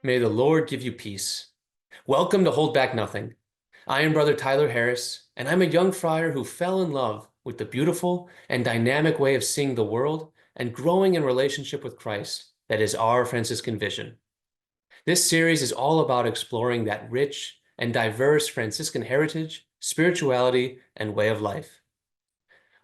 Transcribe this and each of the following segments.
May the Lord give you peace. Welcome to Hold Back Nothing. I am Brother Tyler Harris, and I'm a young friar who fell in love with the beautiful and dynamic way of seeing the world and growing in relationship with Christ that is our Franciscan vision. This series is all about exploring that rich and diverse Franciscan heritage, spirituality, and way of life.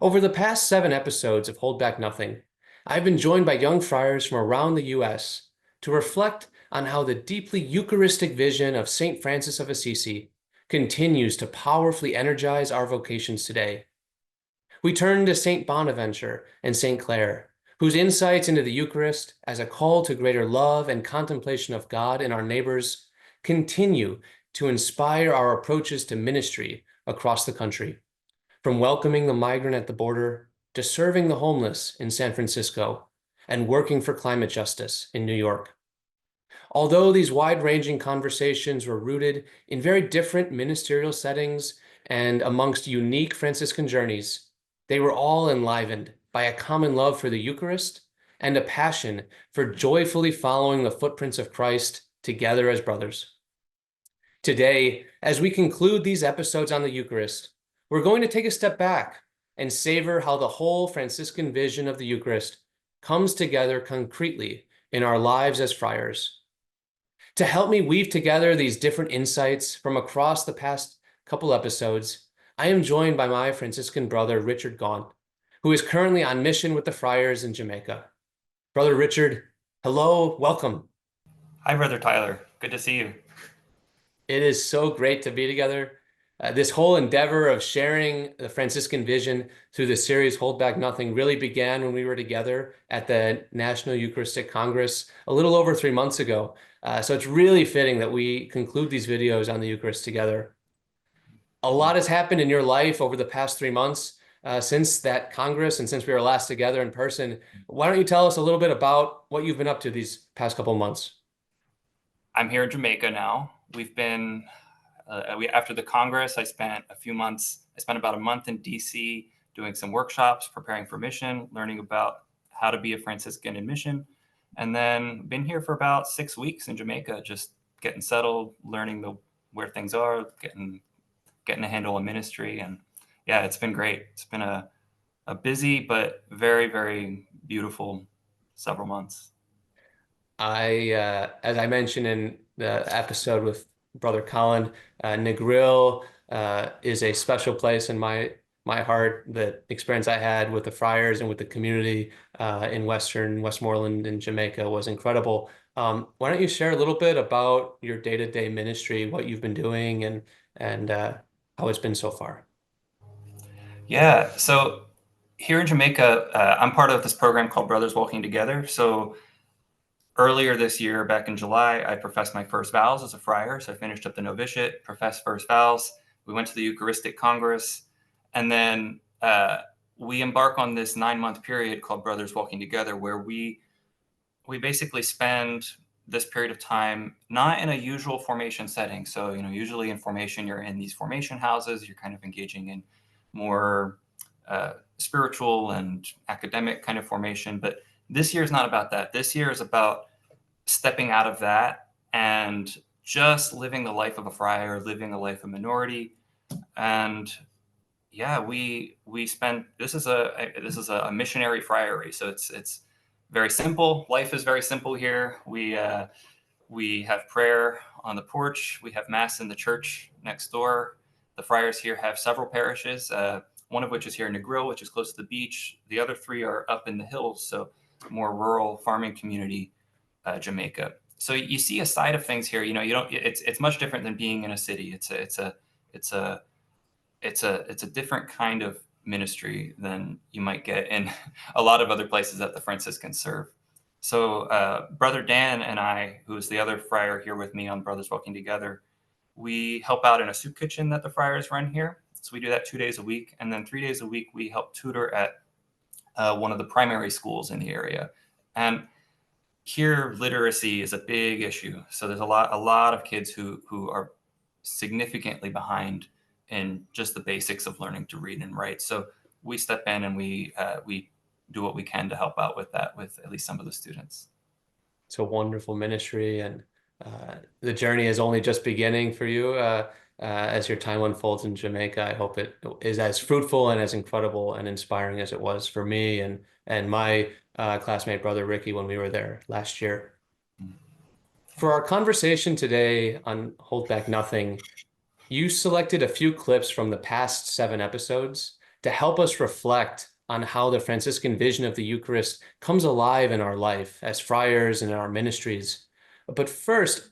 Over the past 7 episodes of Hold Back Nothing, I've been joined by young friars from around the U.S. to reflect on how the deeply Eucharistic vision of St. Francis of Assisi continues to powerfully energize our vocations today. We turn to St. Bonaventure and St. Clare, whose insights into the Eucharist as a call to greater love and contemplation of God and our neighbors continue to inspire our approaches to ministry across the country, from welcoming the migrant at the border to serving the homeless in San Francisco and working for climate justice in New York. Although these wide-ranging conversations were rooted in very different ministerial settings and amongst unique Franciscan journeys, they were all enlivened by a common love for the Eucharist and a passion for joyfully following the footprints of Christ together as brothers. Today, as we conclude these episodes on the Eucharist, we're going to take a step back and savor how the whole Franciscan vision of the Eucharist comes together concretely in our lives as friars. To help me weave together these different insights from across the past couple episodes, I am joined by my Franciscan brother, Richard Gaunt, who is currently on mission with the Friars in Jamaica. Brother Richard, hello, welcome. Hi, Brother Tyler. Good to see you. It is so great to be together. This whole endeavor of sharing the Franciscan vision through the series Hold Back Nothing really began when we were together at the National Eucharistic Congress a little over 3 months ago. So it's really fitting that we conclude these videos on the Eucharist together. A lot has happened in your life over the past 3 months since that Congress and since we were last together in person. Why don't you tell us a little bit about what you've been up to these past couple months? I'm here in Jamaica now. We've been, after the Congress, I spent about a month in DC doing some workshops, preparing for mission, learning about how to be a Franciscan in mission, and then been here for about 6 weeks in Jamaica, just getting settled, learning where things are, getting a handle on ministry. And yeah, it's been great. It's been a busy but very, very beautiful several months. As I mentioned in the episode with Brother Colin, Negril is a special place in my heart. The experience I had with the Friars and with the community in Western Westmoreland in Jamaica was incredible. Why don't you share a little bit about your day-to-day ministry, what you've been doing, and how it's been so far? Yeah, so here in Jamaica, I'm part of this program called Brothers Walking Together. So earlier this year, back in July, I professed my first vows as a friar. So I finished up the novitiate, professed first vows. We went to the Eucharistic Congress, and then we embark on this 9-month period called Brothers Walking Together, where we basically spend this period of time not in a usual formation setting. So, usually in formation, you're in these formation houses, you're kind of engaging in more spiritual and academic kind of formation. But this year is not about that. This year is about stepping out of that and just living the life of a friar, living the life of minority. And yeah, we spend, this is a missionary friary. So it's very simple. Life is very simple here. We have prayer on the porch. We have mass in the church next door. The friars here have several parishes, one of which is here in Negril, which is close to the beach. The other 3 are up in the hills, so more rural farming community, Jamaica. So you see a side of things here. You don't. It's much different than being in a city. It's a different kind of ministry than you might get in a lot of other places that the Franciscans serve. So Brother Dan and I, who is the other friar here with me on Brothers Walking Together, we help out in a soup kitchen that the friars run here. So we do that 2 days a week. And then 3 days a week, we help tutor at one of the primary schools in the area. And here, literacy is a big issue. So there's a lot of kids who are significantly behind in just the basics of learning to read and write. So we step in and we do what we can to help out with that, with at least some of the students. It's a wonderful ministry, and The journey is only just beginning for you as your time unfolds in Jamaica. I hope it is as fruitful and as incredible and inspiring as it was for me and my classmate brother Ricky when we were there last year. For our conversation today on Hold Back Nothing, you selected a few clips from the past 7 episodes to help us reflect on how the Franciscan vision of the Eucharist comes alive in our life as friars and in our ministries. But first,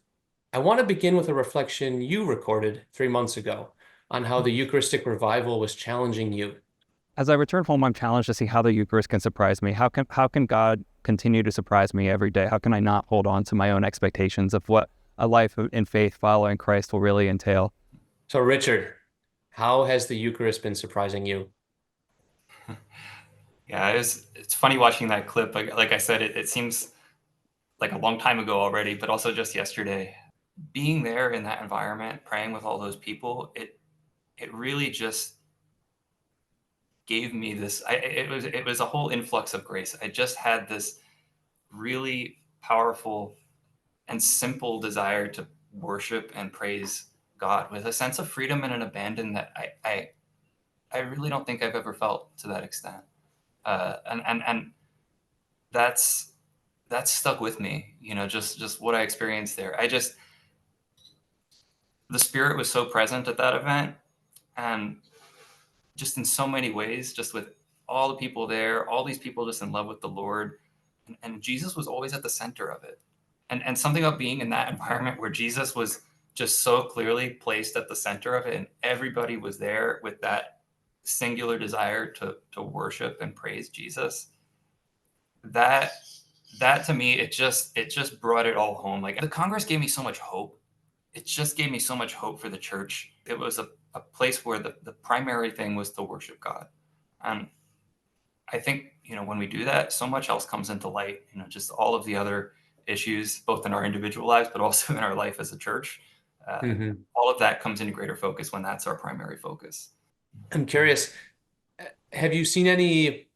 I want to begin with a reflection you recorded 3 months ago on how the Eucharistic revival was challenging you. As I return home, I'm challenged to see how the Eucharist can surprise me. How can God continue to surprise me every day? How can I not hold on to my own expectations of what a life in faith following Christ will really entail? So, Richard, how has the Eucharist been surprising you? Yeah, it's funny watching that clip. Like I said, it seems like a long time ago already, but also just yesterday. Being there in that environment, praying with all those people, it really just gave me this. It was a whole influx of grace. I just had this really powerful and simple desire to worship and praise God with a sense of freedom and an abandon that I really don't think I've ever felt to that extent. And that's stuck with me. Just what I experienced there. The spirit was so present at that event, and just in so many ways, just with all the people there, all these people just in love with the Lord, and Jesus was always at the center of it. And something about being in that environment where Jesus was just so clearly placed at the center of it, and everybody was there with that singular desire to worship and praise Jesus. That that to me, it just brought it all home. Like the Congress gave me so much hope. It just gave me so much hope for the church. It was a place where the primary thing was to worship God. And I think, when we do that, so much else comes into light, just all of the other issues, both in our individual lives, but also in our life as a church. Uh, Mhm. all of that comes into greater focus when that's our primary focus. I'm curious, have you seen any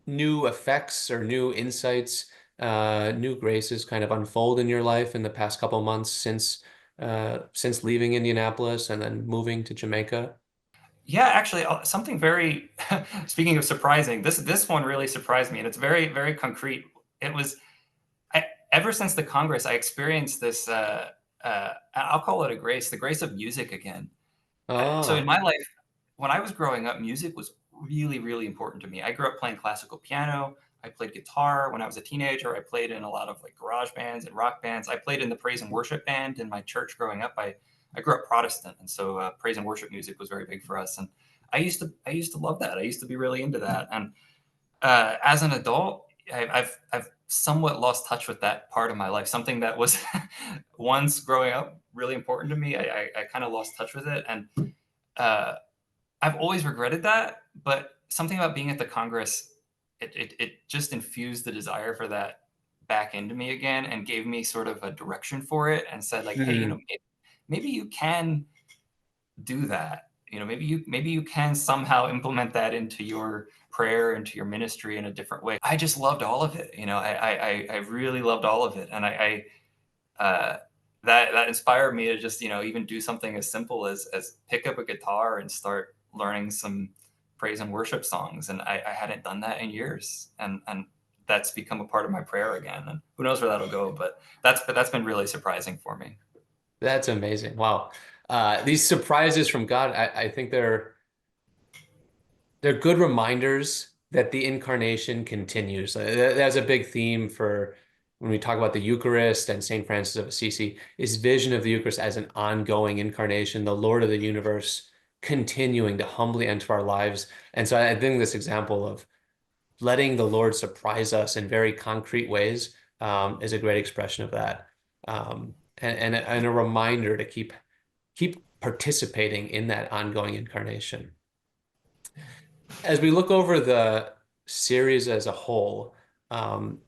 new effects or new insights, new graces kind of unfold in your life in the past couple months since leaving Indianapolis and then moving to Jamaica? Yeah, actually, something very, speaking of surprising, this one really surprised me, and it's very, very concrete. It was, ever since the Congress, I experienced this, I'll call it a grace, the grace of music again. So in Oh, my life, when I was growing up, music was really, really important to me. I grew up playing classical piano. I played guitar when I was a teenager. I played in a lot of like garage bands and rock bands. I played in the praise and worship band in my church growing up. I grew up Protestant, and so praise and worship music was very big for us. And I used to love that. I used to be really into that. And as an adult, I've somewhat lost touch with that part of my life. Something that was once growing up really important to me. I kind of lost touch with it, and uh, I've always regretted that. But something about being at the Congress, it just infused the desire for that back into me again, and gave me sort of a direction for it, and said like, hey, hmm. maybe you can do that. Maybe you can somehow implement that into your prayer, into your ministry in a different way. I just loved all of it. I really loved all of it, and that inspired me to just even do something as simple as pick up a guitar and start learning some praise and worship songs. And I hadn't done that in years, and that's become a part of my prayer again. And who knows where that'll go, but that's been really surprising for me. That's amazing. Wow. These surprises from God, I think they're good reminders that the incarnation continues. That's a big theme for when we talk about the Eucharist and St. Francis of Assisi, is vision of the Eucharist as an ongoing incarnation, the Lord of the universe continuing to humbly enter our lives. And so I think this example of letting the Lord surprise us in very concrete ways is a great expression of that. And a reminder to keep participating in that ongoing incarnation. As we look over the series as a whole, um,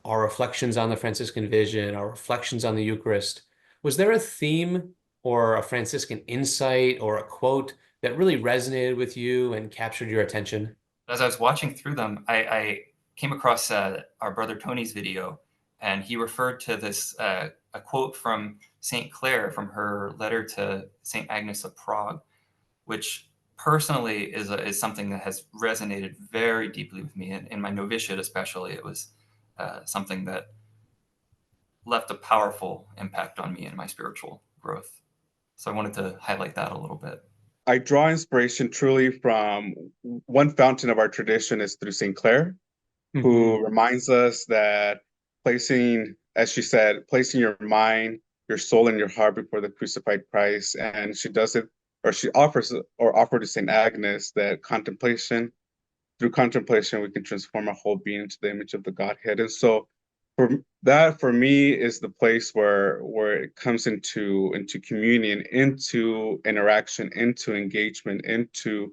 our reflections on the Franciscan vision, our reflections on the Eucharist, was there a theme or a Franciscan insight or a quote that really resonated with you and captured your attention? As I was watching through them, I came across our brother Tony's video, And he referred to this, a quote from St. Clare from her letter to St. Agnes of Prague, which personally is something that has resonated very deeply with me. In my novitiate especially, it was something that left a powerful impact on me in my spiritual growth. So I wanted to highlight that a little bit. I draw inspiration truly from one fountain of our tradition is through St. Clare, who reminds us that placing, as she said, placing your mind, your soul, and your heart before the crucified Christ. And she does it, or she offers, or offered to St. Agnes that through contemplation, we can transform our whole being into the image of the Godhead. And so for me, is the place where it comes into communion, into interaction, into engagement, into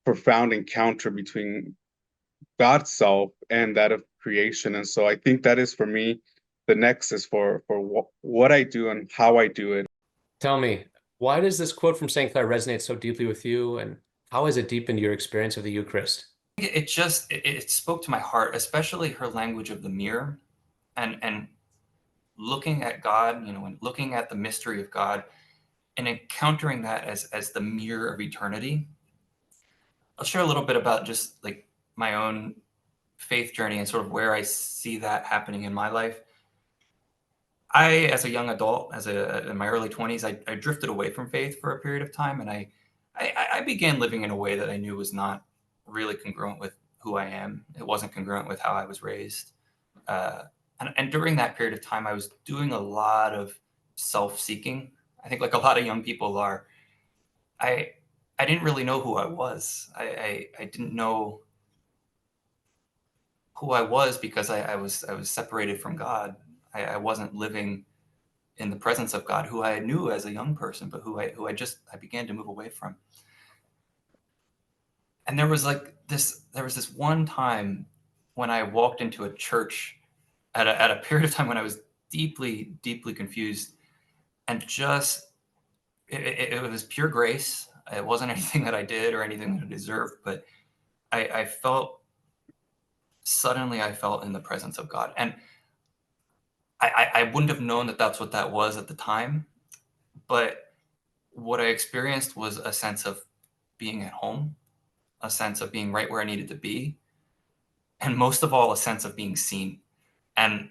profound encounter between God's self and that of creation. And so I think that is for me the nexus for what I do and how I do it. Tell me, why does this quote from St. Clare resonate so deeply with you, and how has it deepened your experience of the Eucharist? It spoke to my heart, especially her language of the mirror, and looking at God, and looking at the mystery of God and encountering that as the mirror of eternity. I'll share a little bit about just like my own faith journey and sort of where I see that happening in my life. As a young adult, in my early 20s, I drifted away from faith for a period of time, and I began living in a way that I knew was not really congruent with who I am. It wasn't congruent with how I was raised. And during that period of time, I was doing a lot of self-seeking. I think like a lot of young people are. I didn't really know who I was. I didn't know who I was because I was separated from God. I wasn't living in the presence of God, who I knew as a young person, but who I began to move away from. And there was this one time when I walked into a church at a period of time when I was deeply, deeply confused, and just it was pure grace. It wasn't anything that I did or anything that I deserved, but I felt suddenly I felt in the presence of God, and I wouldn't have known that that's what that was at the time, but what I experienced was a sense of being at home, a sense of being right where I needed to be, and most of all, a sense of being seen. And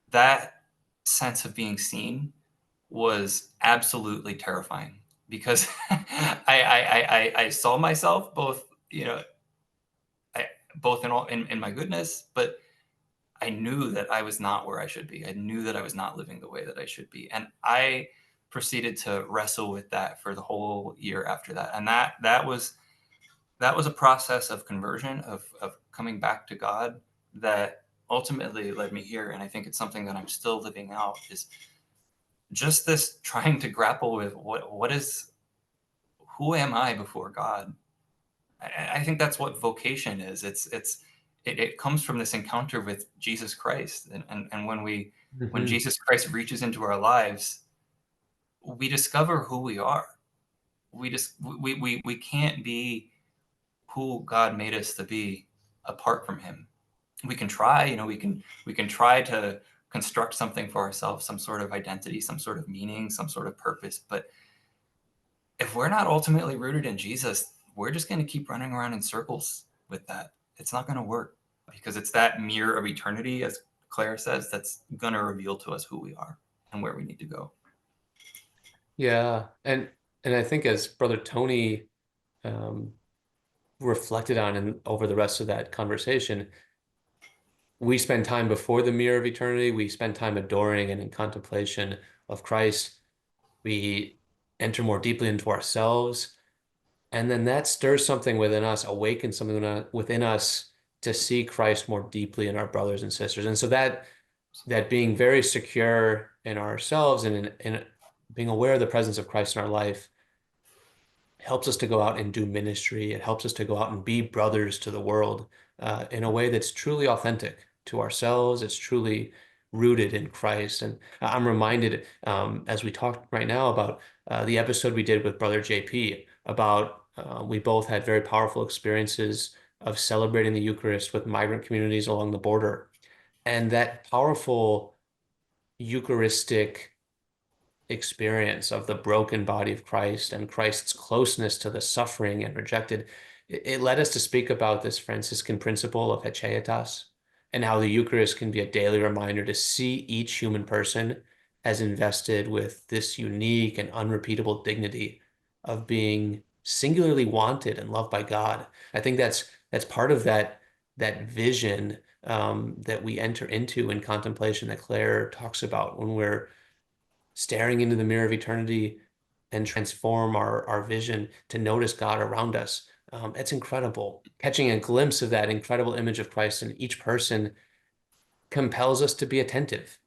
that sense of being seen was absolutely terrifying because I saw myself both, both in my goodness, but I knew that I was not where I should be. I knew that I was not living the way that I should be. And I proceeded to wrestle with that for the whole year after that. And that was a process of conversion, of coming back to God that ultimately led me here. And I think it's something that I'm still living out, is just this trying to grapple with who am I before God? I think that's what vocation is. It comes from this encounter with Jesus Christ. And when Jesus Christ reaches into our lives, we discover who we are. We can't be who God made us to be apart from him. We can try, we can try to construct something for ourselves, some sort of identity, some sort of meaning, some sort of purpose. But if we're not ultimately rooted in Jesus, we're just going to keep running around in circles with that. It's not going to work, because it's that mirror of eternity, as Clare says, that's going to reveal to us who we are and where we need to go. Yeah, and I think as Brother Tony reflected on and over the rest of that conversation, we spend time before the mirror of eternity. We spend time adoring and in contemplation of Christ. We enter more deeply into ourselves. And then that stirs something within us, awakens something within us to see Christ more deeply in our brothers and sisters. And so that being very secure in ourselves and in being aware of the presence of Christ in our life helps us to go out and do ministry. It helps us to go out and be brothers to the world in a way that's truly authentic to ourselves. It's truly rooted in Christ. And I'm reminded, as we talk right now, about the episode we did with Brother JP about we both had very powerful experiences of celebrating the Eucharist with migrant communities along the border. And that powerful Eucharistic experience of the broken body of Christ and Christ's closeness to the suffering and rejected, it led us to speak about this Franciscan principle of Hechetas and how the Eucharist can be a daily reminder to see each human person as invested with this unique and unrepeatable dignity of being singularly wanted and loved by God. I think that's part of that vision that we enter into in contemplation that Clare talks about when we're staring into the mirror of eternity and transform our vision to notice God around us. It's incredible. Catching a glimpse of that incredible image of Christ in each person compels us to be attentive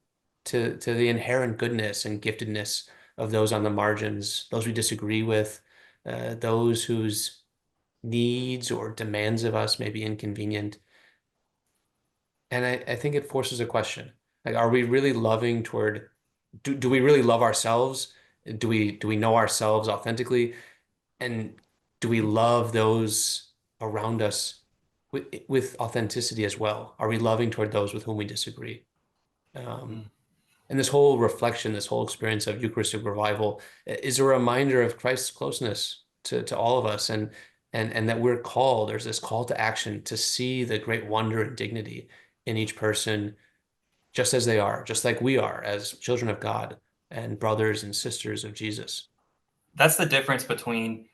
to the inherent goodness and giftedness of those on the margins, those we disagree with, those whose needs or demands of us may be inconvenient. And I think it forces a question. Like, are we really loving toward, do we really love ourselves? Do we know ourselves authentically? And do we love those around us with authenticity as well? Are we loving toward those with whom we disagree? Um, Mm. and this whole reflection, this whole experience of Eucharistic revival is a reminder of Christ's closeness to all of us and that we're called, there's this call to action to see the great wonder and dignity in each person just as they are, just like we are as children of God and brothers and sisters of Jesus. That's the difference between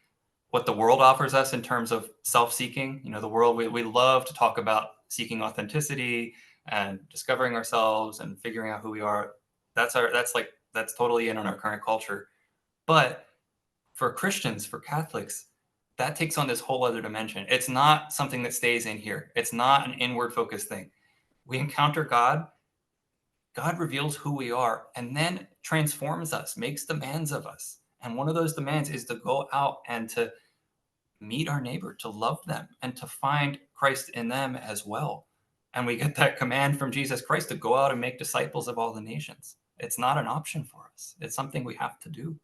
what the world offers us in terms of self-seeking. The world, we love to talk about seeking authenticity and discovering ourselves and figuring out who we are. That's totally in on our current culture. But for Christians, for Catholics, that takes on this whole other dimension. It's not something that stays in here. It's not an inward focused thing. We encounter God, God reveals who we are and then transforms us, makes demands of us. And one of those demands is to go out and to meet our neighbor, to love them, and to find Christ in them as well. And we get that command from Jesus Christ to go out and make disciples of all the nations. It's not an option for us. It's something we have to do.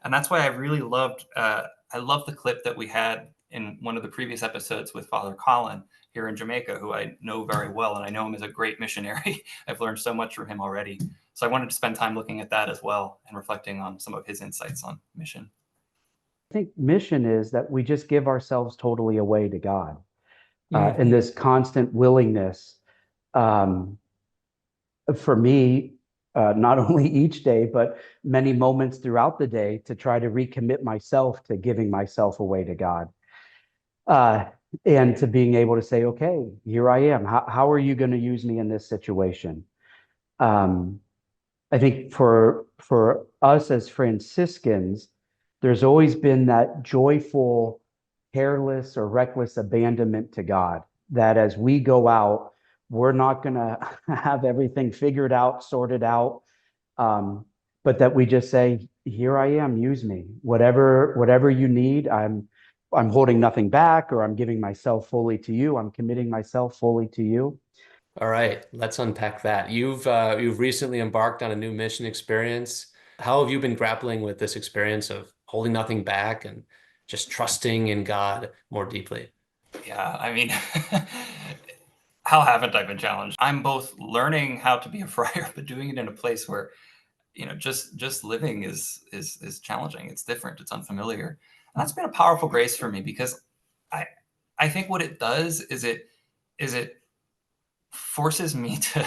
And that's why I really I love the clip that we had in one of the previous episodes with Father Colin here in Jamaica, who I know very well, and I know him as a great missionary. I've learned so much from him already. So I wanted to spend time looking at that as well and reflecting on some of his insights on mission. I think mission is that we just give ourselves totally away to God, Mm. and this constant willingness, um, for me, not only each day, but many moments throughout the day to try to recommit myself to giving myself away to God, uh, and to being able to say, okay, here I am. How are you going to use me in this situation? Um, I think for us as Franciscans, there's always been that joyful, careless, or reckless abandonment to God, that as we go out, we're not going to have everything figured out, sorted out, but that we just say, "Here I am, use me. Whatever you need, I'm holding nothing back, or I'm giving myself fully to you. I'm committing myself fully to you." All right, let's unpack that. You've recently embarked on a new mission experience. How have you been grappling with this experience of holding nothing back and just trusting in God more deeply? Yeah, I mean, how haven't I been challenged? I'm both learning how to be a friar, but doing it in a place where, just living is challenging. It's different. It's unfamiliar. And that's been a powerful grace for me because I I think what it does is it forces me to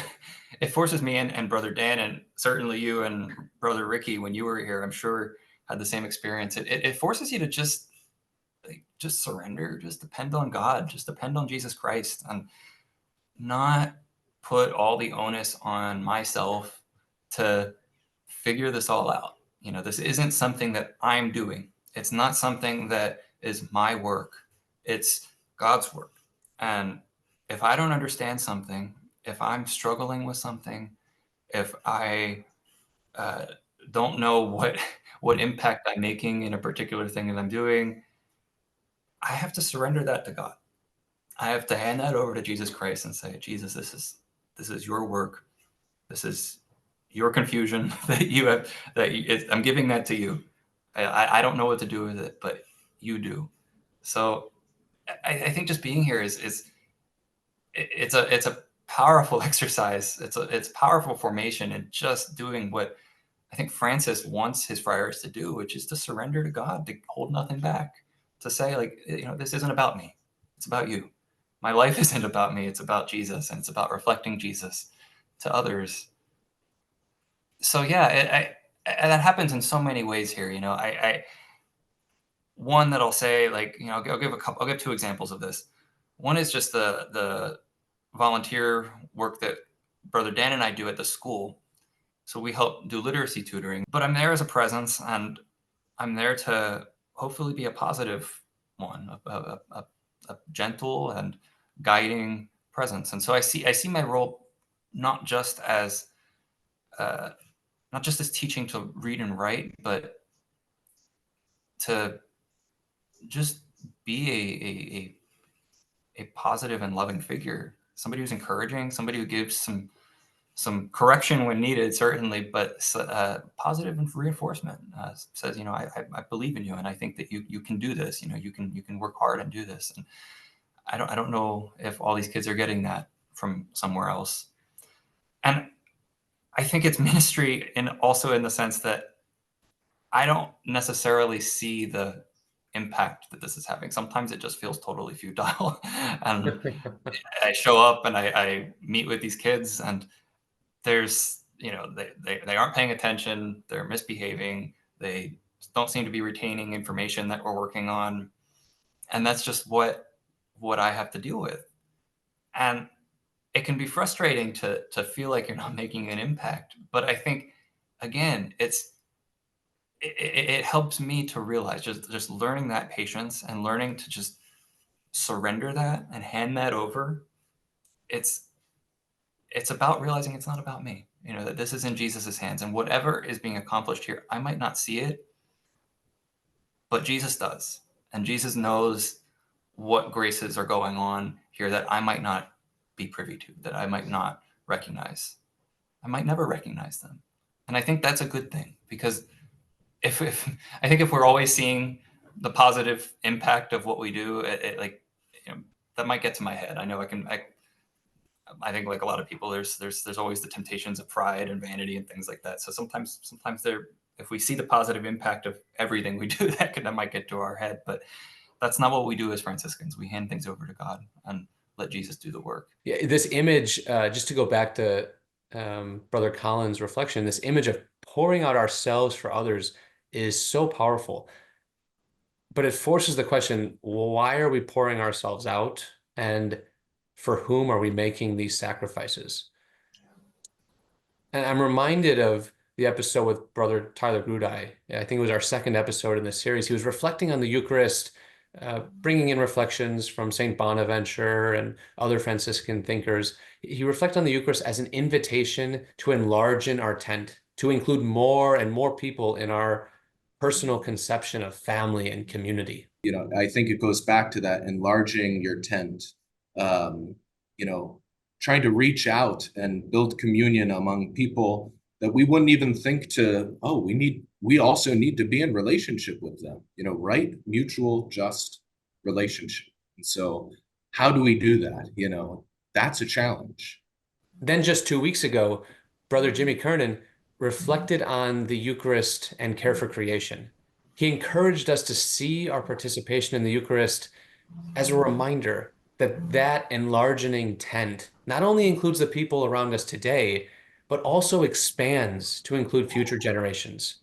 it forces me and Brother Dan, and certainly you and Brother Ricky when you were here, I'm sure had the same experience. It forces you to just surrender, just depend on God, just depend on Jesus Christ, and not put all the onus on myself to figure this all out. This isn't something that I'm doing. It's not something that is my work. It's God's work. And if I don't understand something, if I'm struggling with something, if I uh, don't know what impact I'm making in a particular thing that I'm doing, I have to surrender that to God. I have to hand that over to Jesus Christ and say, Jesus, this is your work. This is your confusion that you have. I'm giving that to you. I don't know what to do with it, but you do. So I think just being here it's a powerful exercise. It's powerful formation and just doing what I think Francis wants his friars to do, which is to surrender to God, to hold nothing back, to say, like, this isn't about me. It's about you. My life isn't about me. It's about Jesus, and it's about reflecting Jesus to others. So yeah, that happens in so many ways here. One that I'll say, like, I'll give two examples of this. One is just the volunteer work that Brother Dan and I do at the school. So we help do literacy tutoring, but I'm there as a presence, and I'm there to hopefully be a positive one, a gentle and guiding presence. And so I see my role not just as teaching to read and write, but to just be a positive and loving figure, somebody who's encouraging, somebody who gives some correction when needed, certainly, but positive reinforcement. Says, I believe in you, and I think that you can do this. You can work hard and do this. And I don't know if all these kids are getting that from somewhere else. And I think it's ministry, and also in the sense that I don't necessarily see the impact that this is having. Sometimes it just feels totally futile. And I show up and I meet with these kids, and there's, they aren't paying attention, they're misbehaving, they don't seem to be retaining information that we're working on. And that's just what I have to deal with. And it can be frustrating to feel like you're not making an impact. But I think, again, it helps me to realize, just learning that patience and learning to just surrender that and hand that over. It's about realizing it's not about me, that this is in Jesus's hands, and whatever is being accomplished here, I might not see it, but Jesus does. And Jesus knows what graces are going on here that I might not be privy to, that I might not recognize. I might never recognize them. And I think that's a good thing, because if I think if we're always seeing the positive impact of what we do, that might get to my head. I know I think, like a lot of people, there's always the temptations of pride and vanity and things like that. So sometimes if we see the positive impact of everything we do, that might get to our head. But that's not what we do as Franciscans. We hand things over to God and let Jesus do the work. Yeah, this image, just to go back to Brother Colin's reflection, this image of pouring out ourselves for others is so powerful. But it forces the question, why are we pouring ourselves out? And for whom are we making these sacrifices? And I'm reminded of the episode with Brother Tyler Grudai. I think it was our second episode in this series. He was reflecting on the Eucharist, bringing in reflections from St. Bonaventure and other Franciscan thinkers. He reflected on the Eucharist as an invitation to enlarge in our tent, to include more and more people in our personal conception of family and community. I think it goes back to that enlarging your tent, trying to reach out and build communion among people that we wouldn't even think we also need to be in relationship with them, right? Mutual, just relationship. And so how do we do that? That's a challenge. Then just 2 weeks ago, Brother Jimmy Kernan reflected on the Eucharist and care for creation. He encouraged us to see our participation in the Eucharist as a reminder that enlarging tent not only includes the people around us today, but also expands to include future generations,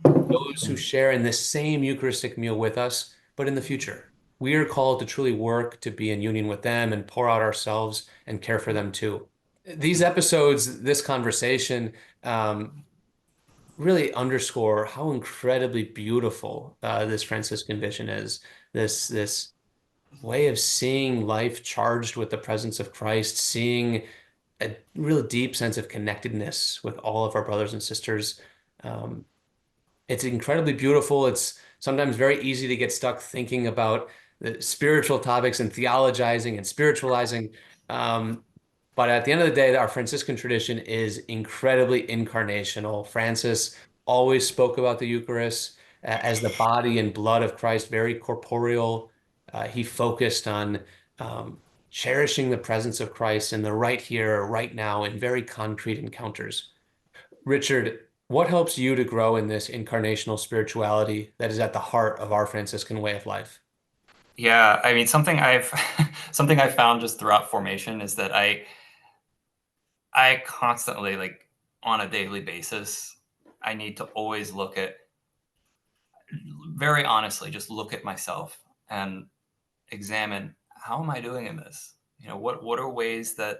those who share in this same Eucharistic meal with us, but in the future. We are called to truly work to be in union with them and pour out ourselves and care for them too. These episodes, this conversation, really underscore how incredibly beautiful this Franciscan vision is. This way of seeing life charged with the presence of Christ, seeing a real deep sense of connectedness with all of our brothers and sisters. It's incredibly beautiful. It's sometimes very easy to get stuck thinking about the spiritual topics and theologizing and spiritualizing. But at the end of the day, our Franciscan tradition is incredibly incarnational. Francis always spoke about the Eucharist as the body and blood of Christ, very corporeal. He focused on cherishing the presence of Christ in the right here, right now, in very concrete encounters. Richard, what helps you to grow in this incarnational spirituality that is at the heart of our Franciscan way of life? Yeah, I mean, something I've something I found just throughout formation is that I constantly, like, on a daily basis, I need to always look at, very honestly, just look at myself and examine, how am I doing in this? What are ways that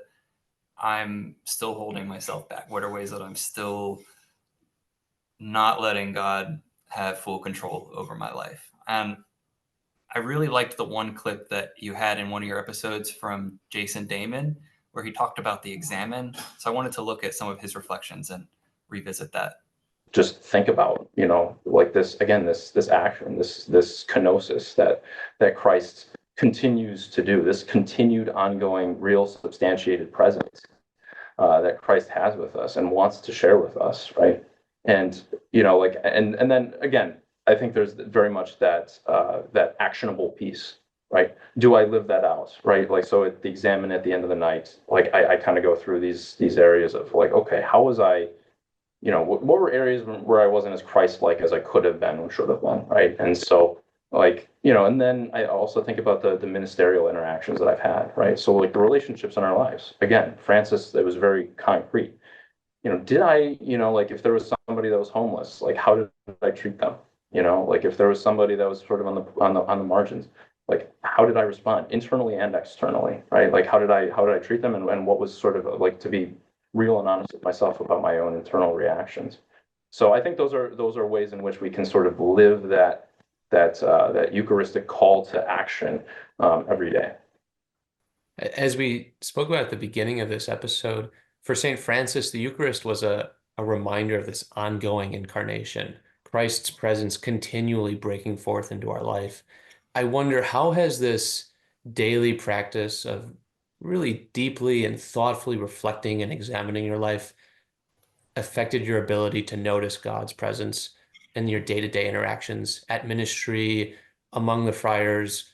I'm still holding myself back? What are ways that I'm still not letting God have full control over my life? And I really liked the one clip that you had in one of your episodes from Jason Damon, where he talked about the examine. So I wanted to look at some of his reflections and revisit that. Just think about, like this, again, this action, this kenosis that Christ continues to do, this continued, ongoing, real, substantiated presence that Christ has with us and wants to share with us, right? And and then again, I think there's very much that actionable piece, right? Do I live that out, right? Like, so at the examine at the end of the night, like I kind of go through these areas of like, okay, how was I? What were areas where I wasn't as Christ-like as I could have been or should have been, right? And so, like, and then I also think about the ministerial interactions that I've had, right? So, like, the relationships in our lives. Again, Francis, it was very concrete. Did I, like, if there was somebody that was homeless, like, how did I treat them? Like, if there was somebody that was sort of on the margins, like, how did I respond internally and externally, right? Like, how did I treat them, and what was sort of like, to be real and honest with myself about my own internal reactions. So I think those are ways in which we can sort of live that Eucharistic call to action every day. As we spoke about at the beginning of this episode, for St. Francis, the Eucharist was a reminder of this ongoing incarnation, Christ's presence continually breaking forth into our life. I wonder, how has this daily practice of really deeply and thoughtfully reflecting and examining your life affected your ability to notice God's presence in your day-to-day interactions at ministry, among the friars,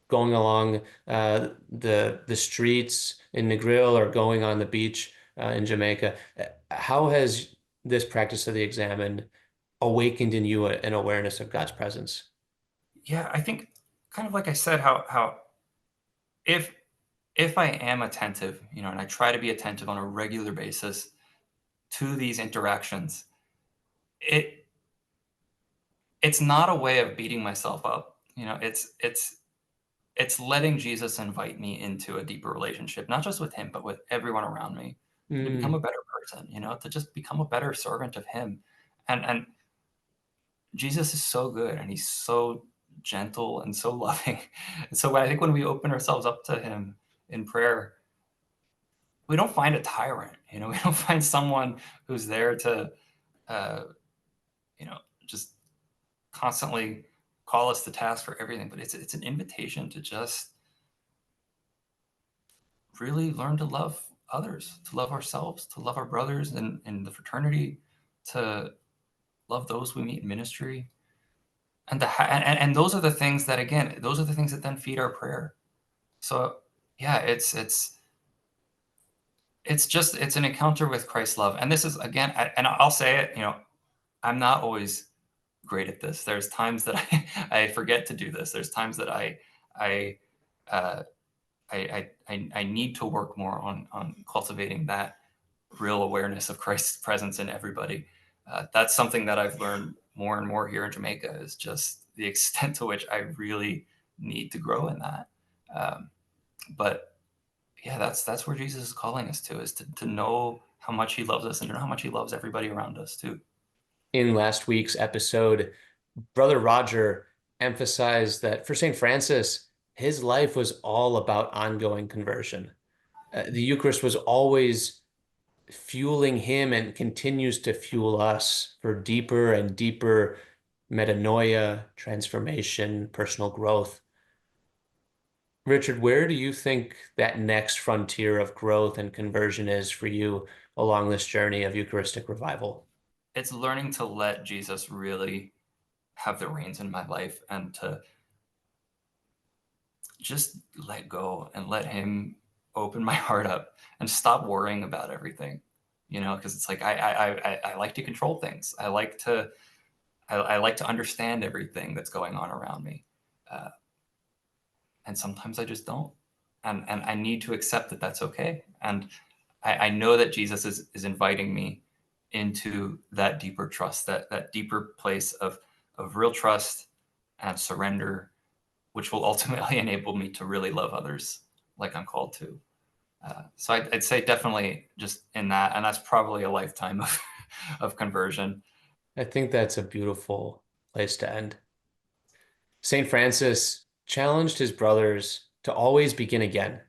going along the streets in Negril, or going on the beach in Jamaica? How has this practice of the examen awakened in you an awareness of God's presence? Yeah, I think, kind of like I said, how if I am attentive, and I try to be attentive on a regular basis to these interactions, it it's not a way of beating myself up. It's letting Jesus invite me into a deeper relationship, not just with him, but with everyone around me, to become a better person, to just become a better servant of him. And Jesus is so good, and he's so gentle and so loving. And so I think when we open ourselves up to him in prayer, we don't find a tyrant, we don't find someone who's there to, uh, just constantly call us to task for everything, but it's an invitation to just really learn to love others, to love ourselves, to love our brothers in the fraternity, to love those we meet in ministry. And those are the things that, again, those are the things that then feed our prayer. So yeah, it's an encounter with Christ's love. And this is, again, and I'll say it, I'm not always great at this. There's times that I forget to do this. There's times that I uh, I need to work more on cultivating that real awareness of Christ's presence in everybody. That's something that I've learned more and more here in Jamaica, is just the extent to which I really need to grow in that. But yeah, that's where Jesus is calling us to, is to know how much he loves us and to know how much he loves everybody around us too. In last week's episode, Brother Roger emphasized that for St. Francis, his life was all about ongoing conversion. The Eucharist was always fueling him and continues to fuel us for deeper and deeper metanoia, transformation, personal growth. Richard, where do you think that next frontier of growth and conversion is for you along this journey of Eucharistic revival? It's learning to let Jesus really have the reins in my life, and just let go and let him open my heart up and stop worrying about everything, because it's like I like to control things. I like to understand everything that's going on around me, and sometimes I just don't, and I need to accept that that's okay. And I know that Jesus is inviting me into that deeper trust, that deeper place of real trust and surrender, which will ultimately enable me to really love others like I'm called to. So I'd say definitely just in that, and that's probably a lifetime of conversion. I think that's a beautiful place to end. St. Francis challenged his brothers to always begin again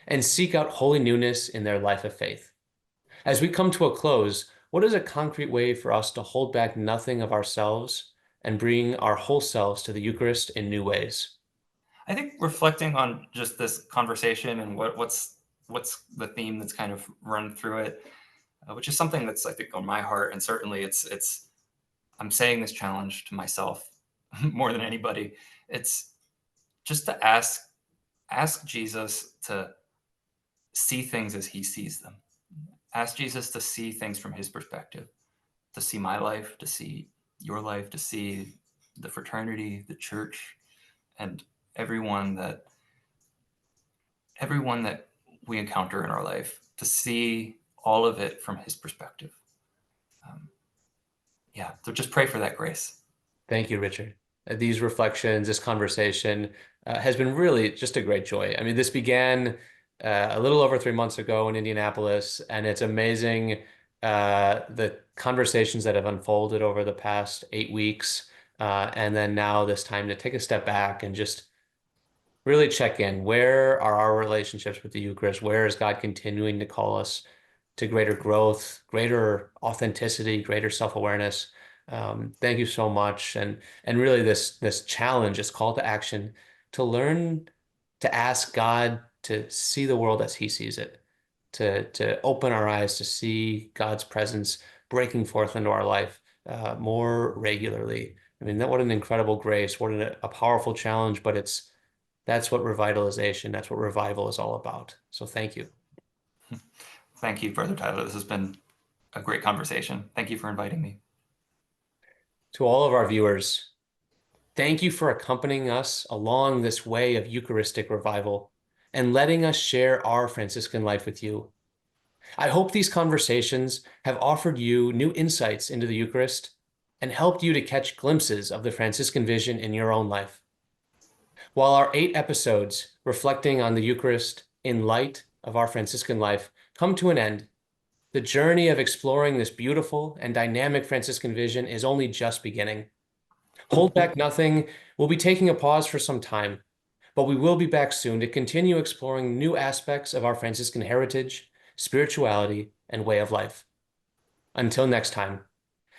and seek out holy newness in their life of faith. As we come to a close, what is a concrete way for us to hold back nothing of ourselves and bring our whole selves to the Eucharist in new ways? I think reflecting on just this conversation and what's the theme that's kind of run through it, which is something that's, I think, on my heart, and certainly it's I'm saying this challenge to myself more than anybody. It's just to ask Jesus to see things as he sees them. Ask Jesus to see things from his perspective, to see my life, to see your life, to see the fraternity, the church, and everyone that we encounter in our life, to see all of it from his perspective. So just pray for that grace. Thank you, Richard. These reflections, this conversation has been really just a great joy. I mean, this began a little over 3 months ago in Indianapolis, and it's amazing the conversations that have unfolded over the past 8 weeks. And then now this time to take a step back and just really check in. Where are our relationships with the Eucharist? Where is God continuing to call us to greater growth, greater authenticity, greater self-awareness? Thank you so much. And really this challenge, this call to action to learn to ask God to see the world as he sees it, to open our eyes to see God's presence breaking forth into our life more regularly. I mean, what an incredible grace, what a powerful challenge, but that's what revitalization, that's what revival is all about. So thank you. Thank you, Brother Tyler. This has been a great conversation. Thank you for inviting me. To all of our viewers, thank you for accompanying us along this way of Eucharistic revival and letting us share our Franciscan life with you. I hope these conversations have offered you new insights into the Eucharist and helped you to catch glimpses of the Franciscan vision in your own life. While our 8 episodes reflecting on the Eucharist in light of our Franciscan life come to an end, the journey of exploring this beautiful and dynamic Franciscan vision is only just beginning. Hold back nothing. We'll be taking a pause for some time, but we will be back soon to continue exploring new aspects of our Franciscan heritage, spirituality, and way of life. Until next time,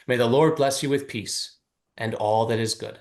may the Lord bless you with peace and all that is good.